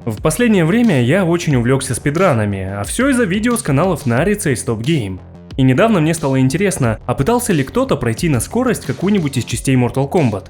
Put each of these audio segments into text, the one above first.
В последнее время я очень увлекся спидранами, а все из-за видео с каналов Нарица и Stop Game. И недавно мне стало интересно, а пытался ли кто-то пройти на скорость какую-нибудь из частей Mortal Kombat.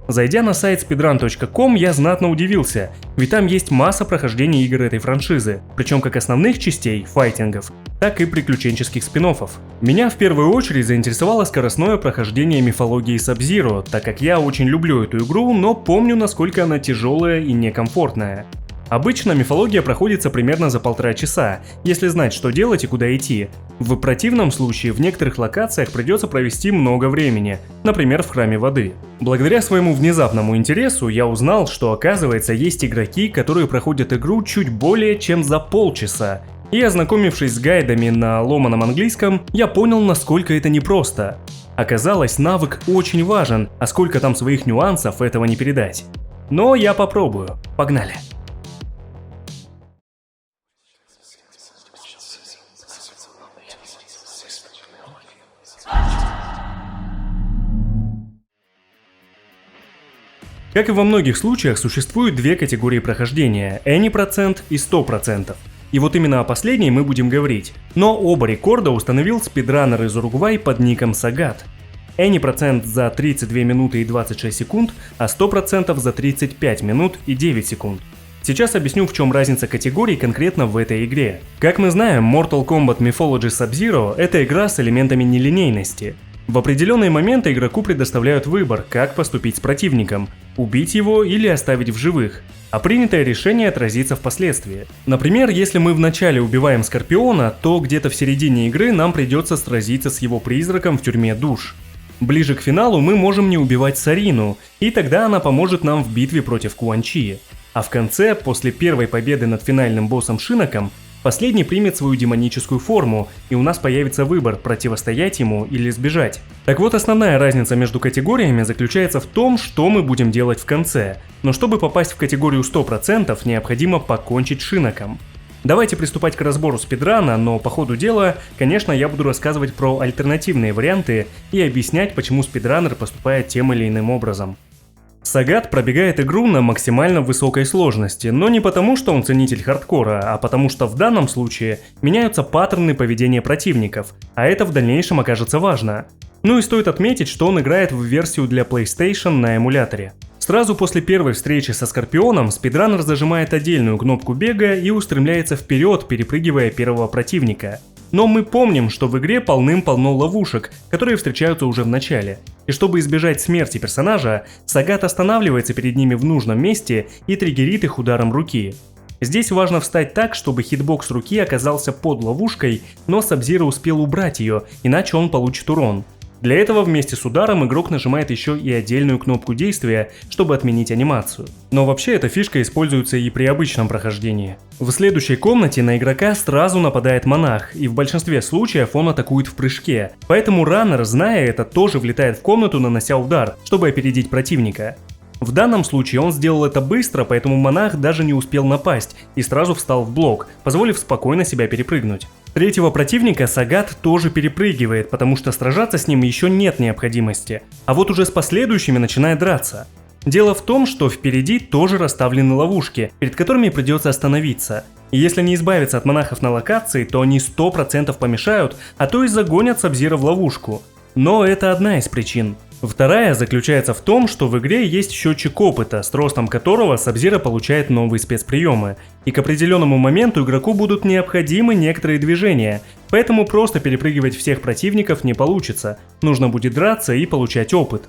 Зайдя на сайт speedrun.com, я знатно удивился, ведь там есть масса прохождений игр этой франшизы, причем как основных частей, файтингов, так и приключенческих спин-оффов. Меня в первую очередь заинтересовало скоростное прохождение мифологии Sub-Zero, так как я очень люблю эту игру, но помню, насколько она тяжелая и некомфортная. Обычно мифология проходится примерно за 1,5 часа, если знать, что делать и куда идти. В противном случае в некоторых локациях придется провести много времени, например, в Храме Воды. Благодаря своему внезапному интересу я узнал, что оказывается есть игроки, которые проходят игру чуть более чем за полчаса. И ознакомившись с гайдами на ломаном английском, я понял, насколько это непросто. Оказалось, навык очень важен, а сколько там своих нюансов, этого не передать. Но я попробую. Погнали! Как и во многих случаях, существует две категории прохождения – Any% и 100%. И вот именно о последней мы будем говорить. Но оба рекорда установил спидранер из Уругвай под ником Sagat. Any% за 32 минуты и 26 секунд, а 100% за 35 минут и 9 секунд. Сейчас объясню, в чем разница категорий конкретно в этой игре. Как мы знаем, Mortal Kombat Mythology Sub-Zero – это игра с элементами нелинейности. В определенные моменты игроку предоставляют выбор, как поступить с противником – убить его или оставить в живых, а принятое решение отразится впоследствии. Например, если мы вначале убиваем Скорпиона, то где-то в середине игры нам придется сразиться с его призраком в тюрьме душ. Ближе к финалу мы можем не убивать Сарину, и тогда она поможет нам в битве против Куан Чи. А в конце, после первой победы над финальным боссом Шиноком, последний примет свою демоническую форму, и у нас появится выбор, противостоять ему или сбежать. Так вот, основная разница между категориями заключается в том, что мы будем делать в конце. Но чтобы попасть в категорию 100%, необходимо покончить с Шиноком. Давайте приступать к разбору спидрана, но по ходу дела, конечно, я буду рассказывать про альтернативные варианты и объяснять, почему спидранер поступает тем или иным образом. Sagat пробегает игру на максимально высокой сложности, но не потому, что он ценитель хардкора, а потому что в данном случае меняются паттерны поведения противников, а это в дальнейшем окажется важно. Ну и стоит отметить, что он играет в версию для PlayStation на эмуляторе. Сразу после первой встречи со Скорпионом спидранер зажимает отдельную кнопку бега и устремляется вперед, перепрыгивая первого противника. Но мы помним, что в игре полным-полно ловушек, которые встречаются уже в начале. И чтобы избежать смерти персонажа, Sagat останавливается перед ними в нужном месте и триггерит их ударом руки. Здесь важно встать так, чтобы хитбокс руки оказался под ловушкой, но Sub-Zero успел убрать ее, иначе он получит урон. Для этого вместе с ударом игрок нажимает еще и отдельную кнопку действия, чтобы отменить анимацию. Но вообще эта фишка используется и при обычном прохождении. В следующей комнате на игрока сразу нападает монах, и в большинстве случаев он атакует в прыжке. Поэтому раннер, зная это, тоже влетает в комнату, нанося удар, чтобы опередить противника. В данном случае он сделал это быстро, поэтому монах даже не успел напасть и сразу встал в блок, позволив спокойно себя перепрыгнуть. Третьего противника Sagat тоже перепрыгивает, потому что сражаться с ним еще нет необходимости, а вот уже с последующими начинает драться. Дело в том, что впереди тоже расставлены ловушки, перед которыми придется остановиться. И если не избавиться от монахов на локации, то они 100% помешают, а то и загонят Sub-Zero в ловушку. Но это одна из причин. Вторая заключается в том, что в игре есть счетчик опыта, с ростом которого Sub-Zero получает новые спецприемы. И к определенному моменту игроку будут необходимы некоторые движения, поэтому просто перепрыгивать всех противников не получится, нужно будет драться и получать опыт.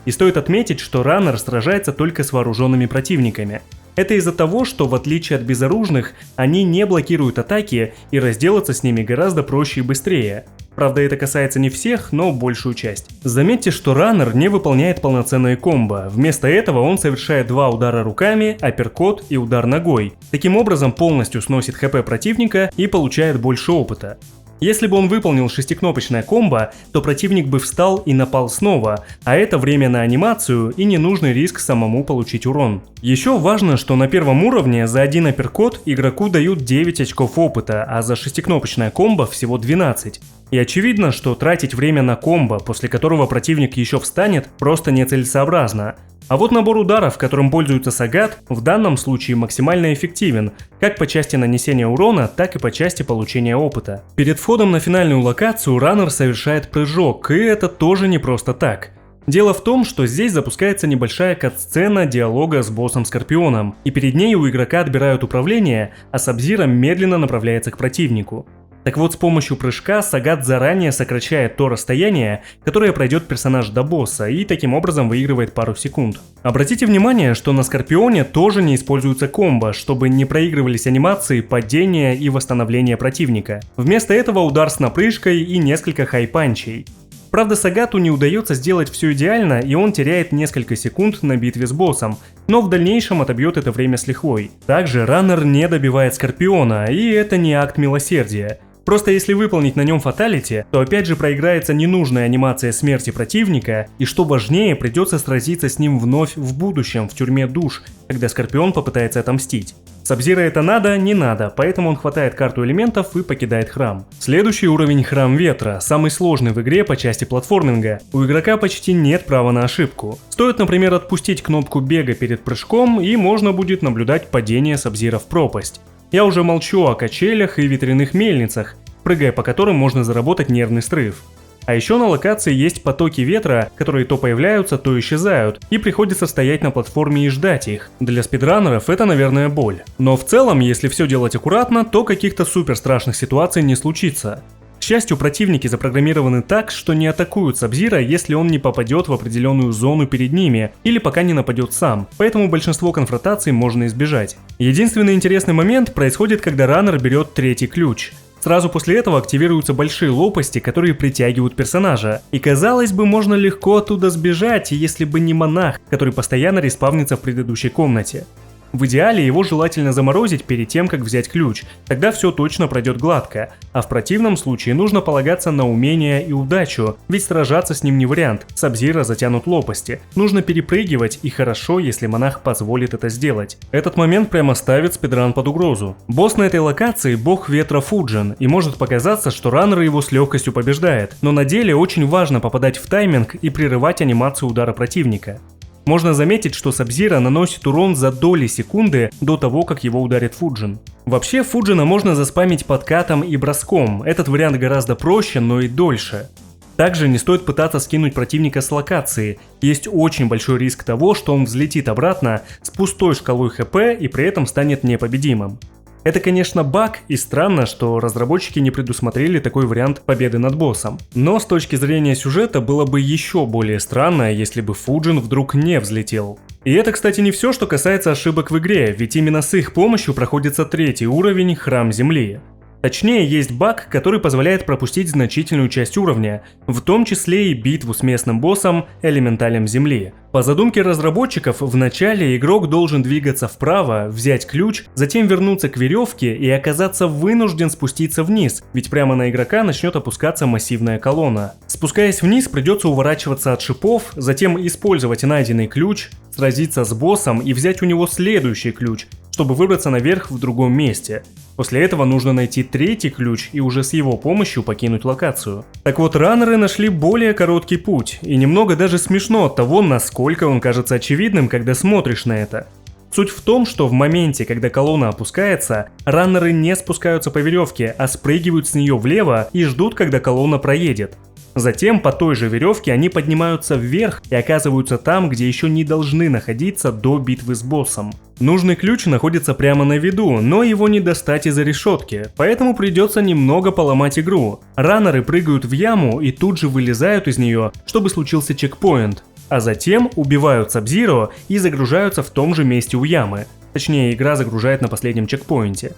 И стоит отметить, что раннер сражается только с вооруженными противниками. Это из-за того, что в отличие от безоружных, они не блокируют атаки и разделаться с ними гораздо проще и быстрее. Правда, это касается не всех, но большую часть. Заметьте, что раннер не выполняет полноценные комбо. Вместо этого он совершает 2 удара руками, апперкот и удар ногой. Таким образом полностью сносит хп противника и получает больше опыта. Если бы он выполнил 6-кнопочное комбо, то противник бы встал и напал снова, а это время на анимацию и ненужный риск самому получить урон. Еще важно, что на первом уровне за один апперкот игроку дают 9 очков опыта, а за 6-кнопочное комбо всего 12. И очевидно, что тратить время на комбо, после которого противник еще встанет, просто нецелесообразно. А вот набор ударов, которым пользуется Сагат, в данном случае максимально эффективен, как по части нанесения урона, так и по части получения опыта. Перед входом на финальную локацию раннер совершает прыжок, и это тоже не просто так. Дело в том, что здесь запускается небольшая кат-сцена диалога с боссом Скорпионом, и перед ней у игрока отбирают управление, а Саб-Зиро медленно направляется к противнику. Так вот, с помощью прыжка Сагат заранее сокращает то расстояние, которое пройдет персонаж до босса, и таким образом выигрывает пару секунд. Обратите внимание, что на Скорпионе тоже не используется комбо, чтобы не проигрывались анимации падения и восстановления противника. Вместо этого удар с напрыжкой и несколько хай-панчей. Правда, Сагату не удается сделать все идеально, и он теряет несколько секунд на битве с боссом, но в дальнейшем отобьет это время с лихвой. Также раннер не добивает Скорпиона, и это не акт милосердия. Просто если выполнить на нем фаталити, то опять же проиграется ненужная анимация смерти противника, и что важнее, придется сразиться с ним вновь в будущем, в тюрьме душ, когда Скорпион попытается отомстить. Саб-Зиро это надо, не надо, поэтому он хватает карту элементов и покидает храм. Следующий уровень — Храм Ветра, самый сложный в игре по части платформинга. У игрока почти нет права на ошибку. Стоит, например, отпустить кнопку бега перед прыжком, и можно будет наблюдать падение Саб-Зиро в пропасть. Я уже молчу о качелях и ветряных мельницах, прыгая по которым можно заработать нервный срыв. А еще на локации есть потоки ветра, которые то появляются, то исчезают, и приходится стоять на платформе и ждать их. Для спидранеров это, наверное, боль. Но в целом, если все делать аккуратно, то каких-то супер страшных ситуаций не случится. К счастью, противники запрограммированы так, что не атакуют Саб-Зиро, если он не попадет в определенную зону перед ними, или пока не нападет сам, поэтому большинство конфронтаций можно избежать. Единственный интересный момент происходит, когда раннер берет третий ключ. Сразу после этого активируются большие лопасти, которые притягивают персонажа. И казалось бы, можно легко оттуда сбежать, если бы не монах, который постоянно респавнится в предыдущей комнате. В идеале его желательно заморозить перед тем, как взять ключ, тогда все точно пройдет гладко, а в противном случае нужно полагаться на умение и удачу, ведь сражаться с ним не вариант, Саб-Зиро затянут лопасти, нужно перепрыгивать, и хорошо, если монах позволит это сделать. Этот момент прямо ставит спидран под угрозу. Босс на этой локации — бог ветра Фуджин, и может показаться, что раннер его с легкостью побеждает, но на деле очень важно попадать в тайминг и прерывать анимацию удара противника. Можно заметить, что Саб-Зиро наносит урон за доли секунды до того, как его ударит Фуджин. Вообще, Фуджина можно заспамить подкатом и броском, этот вариант гораздо проще, но и дольше. Также не стоит пытаться скинуть противника с локации, есть очень большой риск того, что он взлетит обратно с пустой шкалой ХП и при этом станет непобедимым. Это, конечно, баг, и странно, что разработчики не предусмотрели такой вариант победы над боссом. Но с точки зрения сюжета было бы еще более странно, если бы Фуджин вдруг не взлетел. И это, кстати, не все, что касается ошибок в игре, ведь именно с их помощью проходится третий уровень — Храм Земли. Точнее, есть баг, который позволяет пропустить значительную часть уровня, в том числе и битву с местным боссом Элементалем Земли. По задумке разработчиков, в начале игрок должен двигаться вправо, взять ключ, затем вернуться к веревке и оказаться вынужден спуститься вниз, ведь прямо на игрока начнет опускаться массивная колонна. Спускаясь вниз, придется уворачиваться от шипов, затем использовать найденный ключ, сразиться с боссом и взять у него следующий ключ, чтобы выбраться наверх в другом месте. После этого нужно найти третий ключ и уже с его помощью покинуть локацию. Так вот, раннеры нашли более короткий путь, и немного даже смешно от того, насколько он кажется очевидным, когда смотришь на это. Суть в том, что в моменте, когда колонна опускается, раннеры не спускаются по веревке, а спрыгивают с нее влево и ждут, когда колонна проедет. Затем по той же веревке они поднимаются вверх и оказываются там, где еще не должны находиться до битвы с боссом. Нужный ключ находится прямо на виду, но его не достать из-за решетки, поэтому придется немного поломать игру. Раннеры прыгают в яму и тут же вылезают из нее, чтобы случился чекпоинт, а затем убивают Саб-Зиро и загружаются в том же месте у ямы. Точнее, игра загружает на последнем чекпоинте.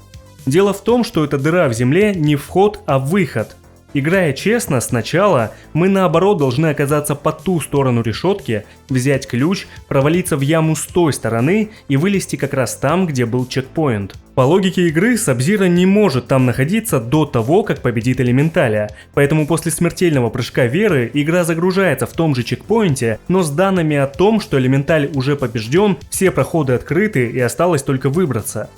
Дело в том, что эта дыра в земле не вход, а выход. Играя честно, сначала мы наоборот должны оказаться по ту сторону решетки, взять ключ, провалиться в яму с той стороны и вылезти как раз там, где был чекпоинт. По логике игры, Саб-Зиро не может там находиться до того, как победит Элементаля, поэтому после смертельного прыжка Веры игра загружается в том же чекпоинте, но с данными о том, что Элементаль уже побежден, все проходы открыты и осталось только выбраться.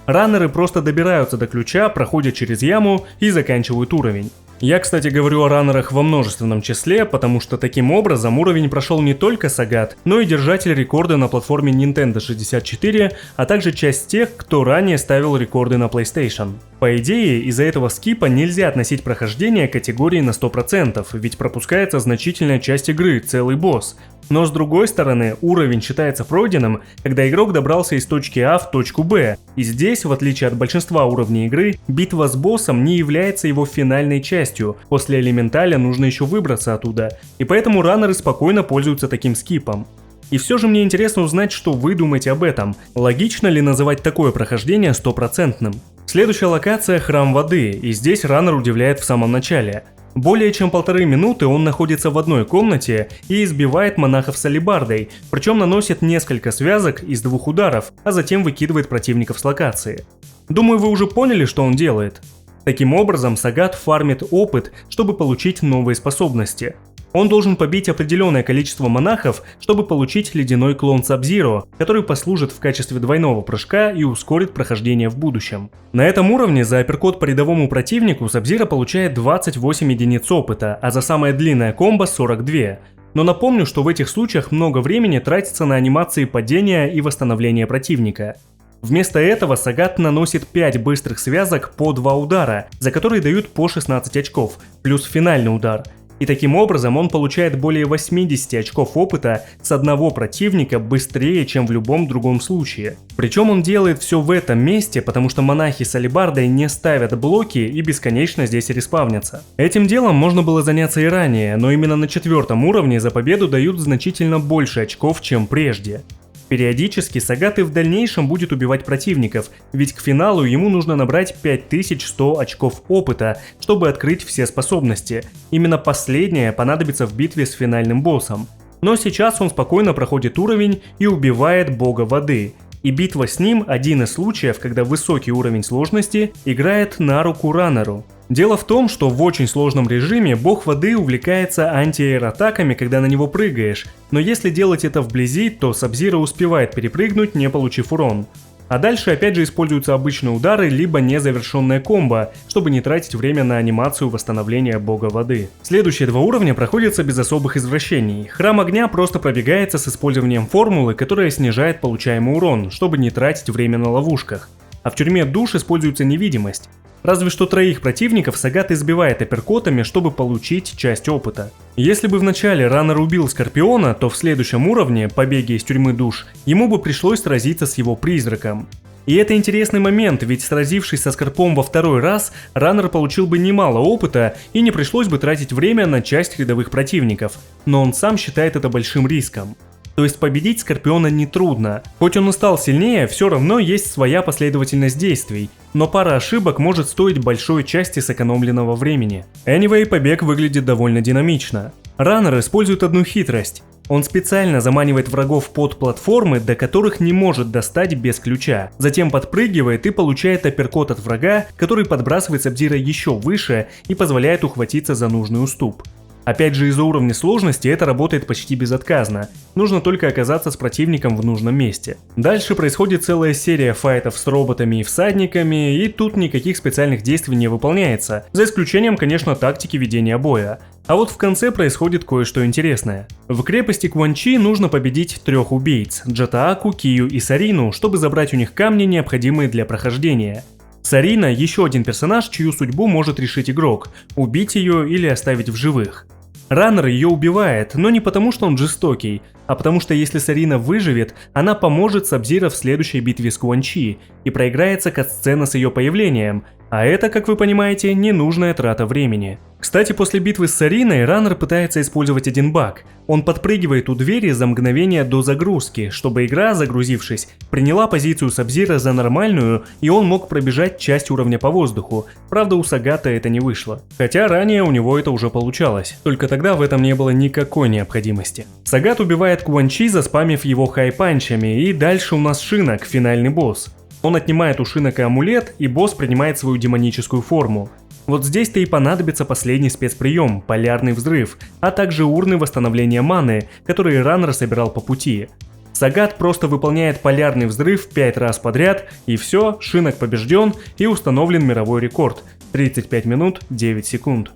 Раннеры просто добираются до ключа, проходят через яму и заканчивают уровень. Я, кстати, говорю о раннерах во множественном числе, потому что таким образом уровень прошел не только Сагат, но и держатель рекорда на платформе Nintendo 64, а также часть тех, кто ранее ставил рекорды на PlayStation. По идее, из-за этого скипа нельзя относить прохождение категории на 100%, ведь пропускается значительная часть игры, целый босс. Но с другой стороны, уровень считается пройденным, когда игрок добрался из точки А в точку Б, и здесь, в отличие от большинства уровней игры, битва с боссом не является его финальной частью, после элементаля нужно еще выбраться оттуда, и поэтому раннеры спокойно пользуются таким скипом. И все же мне интересно узнать, что вы думаете об этом. Логично ли называть такое прохождение 100%? Следующая локация — Храм Воды, и здесь раннер удивляет в самом начале. Более чем 1,5 минуты он находится в одной комнате и избивает монахов с алебардой, причем наносит несколько связок из 2 ударов, а затем выкидывает противников с локации. Думаю, вы уже поняли, что он делает. Таким образом, Сагат фармит опыт, чтобы получить новые способности. Он должен побить определенное количество монахов, чтобы получить ледяной клон Саб-Зиро, который послужит в качестве двойного прыжка и ускорит прохождение в будущем. На этом уровне за апперкот по рядовому противнику Саб-Зиро получает 28 единиц опыта, а за самое длинное комбо 42. Но напомню, что в этих случаях много времени тратится на анимации падения и восстановления противника. Вместо этого Сагат наносит 5 быстрых связок по 2 удара, за которые дают по 16 очков, плюс финальный удар. И таким образом он получает более 80 очков опыта с одного противника быстрее, чем в любом другом случае. Причем он делает все в этом месте, потому что монахи с алебардой не ставят блоки и бесконечно здесь респавнятся. Этим делом можно было заняться и ранее, но именно на 4-м уровне за победу дают значительно больше очков, чем прежде. Периодически Сагат и в дальнейшем будет убивать противников, ведь к финалу ему нужно набрать 5100 очков опыта, чтобы открыть все способности. Именно последнее понадобится в битве с финальным боссом. Но сейчас он спокойно проходит уровень и убивает бога воды. И битва с ним – один из случаев, когда высокий уровень сложности играет на руку раннеру. Дело в том, что в очень сложном режиме бог воды увлекается антиаэроатаками, когда на него прыгаешь, но если делать это вблизи, то Саб-Зиро успевает перепрыгнуть, не получив урон. А дальше опять же используются обычные удары, либо незавершенная комбо, чтобы не тратить время на анимацию восстановления бога воды. Следующие 2 уровня проходятся без особых извращений. Храм огня просто пробегается с использованием формулы, которая снижает получаемый урон, чтобы не тратить время на ловушках. А в тюрьме душ используется невидимость. Разве что 3 противников Сагат избивает апперкотами, чтобы получить часть опыта. Если бы в начале раннер убил Скорпиона, то в следующем уровне, побеге из тюрьмы душ, ему бы пришлось сразиться с его призраком. И это интересный момент, ведь сразившись со Скорпом во 2-й раз, раннер получил бы немало опыта и не пришлось бы тратить время на часть рядовых противников, но он сам считает это большим риском. То есть победить Скорпиона нетрудно. Хоть он и стал сильнее, все равно есть своя последовательность действий, но пара ошибок может стоить большой части сэкономленного времени. Anyway, побег выглядит довольно динамично. Раннер использует одну хитрость. Он специально заманивает врагов под платформы, до которых не может достать без ключа. Затем подпрыгивает и получает апперкот от врага, который подбрасывает Саб-Зиро еще выше и позволяет ухватиться за нужный уступ. Опять же, из-за уровня сложности это работает почти безотказно, нужно только оказаться с противником в нужном месте. Дальше происходит целая серия файтов с роботами и всадниками, и тут никаких специальных действий не выполняется, за исключением, конечно, тактики ведения боя. А вот в конце происходит кое-что интересное. В крепости Кван-Чи нужно победить 3 убийц – Джатааку, Кию и Сарину, чтобы забрать у них камни, необходимые для прохождения. Сарина – еще один персонаж, чью судьбу может решить игрок – убить ее или оставить в живых. Раннер ее убивает, но не потому, что он жестокий, а потому что если Сарина выживет, она поможет Саб-Зиро в следующей битве с Кван-Чи, и проиграется кат-сцена с ее появлением, а это, как вы понимаете, ненужная трата времени. Кстати, после битвы с Сариной раннер пытается использовать один баг. Он подпрыгивает у двери за мгновение до загрузки, чтобы игра, загрузившись, приняла позицию Саб-Зиро за нормальную, и он мог пробежать часть уровня по воздуху. Правда, у Сагата это не вышло. Хотя ранее у него это уже получалось, только тогда в этом не было никакой необходимости. Сагат убивает Кван-Чи, заспамив его хай-панчами, и дальше у нас Шинок, финальный босс. Он отнимает у Шинока амулет, и босс принимает свою демоническую форму. Вот здесь-то и понадобится последний спецприем – полярный взрыв, а также урны восстановления маны, которые раннер собирал по пути. Сагат просто выполняет полярный взрыв 5 раз подряд, и все, Шинок побежден и установлен мировой рекорд – 35 минут 9 секунд.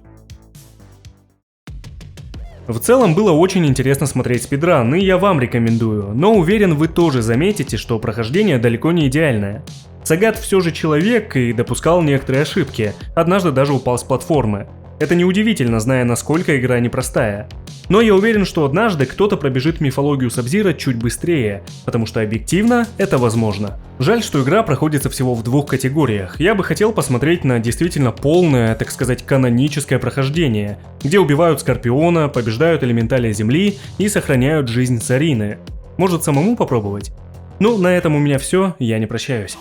В целом было очень интересно смотреть спидран, и я вам рекомендую, но уверен, вы тоже заметите, что прохождение далеко не идеальное. Сагат все же человек и допускал некоторые ошибки, однажды даже упал с платформы. Это неудивительно, зная, насколько игра непростая. Но я уверен, что однажды кто-то пробежит мифологию Сабзира чуть быстрее, потому что объективно это возможно. Жаль, что игра проходится всего в 2 категориях. Я бы хотел посмотреть на действительно полное, так сказать, каноническое прохождение, где убивают Скорпиона, побеждают элементали Земли и сохраняют жизнь Сарины. Может, самому попробовать? Ну, на этом у меня все, я не прощаюсь.